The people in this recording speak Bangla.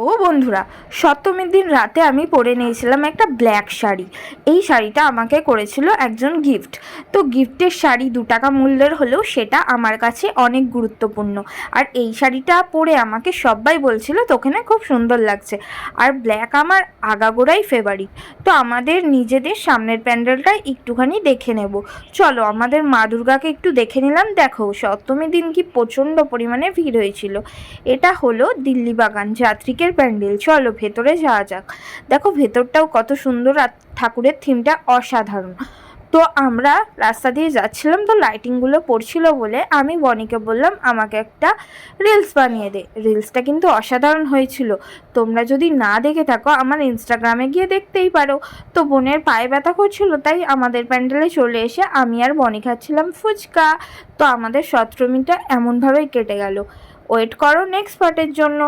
ও বন্ধুরা, সপ্তমীর দিন রাতে আমি পরে নিয়েছিলাম একটা ব্ল্যাক শাড়ি। এই শাড়িটা আমাকে করেছিল একজন গিফট। তো গিফটের শাড়ি 2 টাকা মূল্যের হলেও সেটা আমার কাছে অনেক গুরুত্বপূর্ণ। আর এই শাড়িটা পরে আমাকে সবাই বলছিল তোকে না খুব সুন্দর লাগছে। আর ব্ল্যাক আমার আগাগোড়াই ফেভারিট। তো আমাদের নিজেদের সামনের প্যান্ডেলটা একটুখানি দেখে নেব। চলো আমাদের মা দুর্গাকে একটু দেখে নিলাম। দেখো সপ্তমীর দিন কি প্রচণ্ড পরিমাণে ভিড় হয়েছিল। এটা হলো দিল্লি বাগান যাত্রীকে প্যান্ডেল। চলো ভেতরে যাওয়া যাক। দেখো ভেতরটাও কত সুন্দর আর ঠাকুরের থিমটা অসাধারণ। তো আমরা রাস্তা দিয়ে যাচ্ছিলাম, তো লাইটিংগুলো পড়ছিল বলে আমি বনিকে বললাম আমাকে একটা রিলস বানিয়ে দে। রিলসটা কিন্তু অসাধারণ হয়েছিল। তোমরা যদি না দেখে থাকো আমার ইনস্টাগ্রামে গিয়ে দেখতেই পারো। তো বোনের পায়ে ব্যথা করছিল, তাই আমাদের প্যান্ডেলে চলে এসে আমি আর বনি খাচ্ছিলাম ফুচকা। তো আমাদের সপ্তমীটা এমনভাবেই কেটে গেল। ওয়েট করো নেক্সট পার্টের জন্য।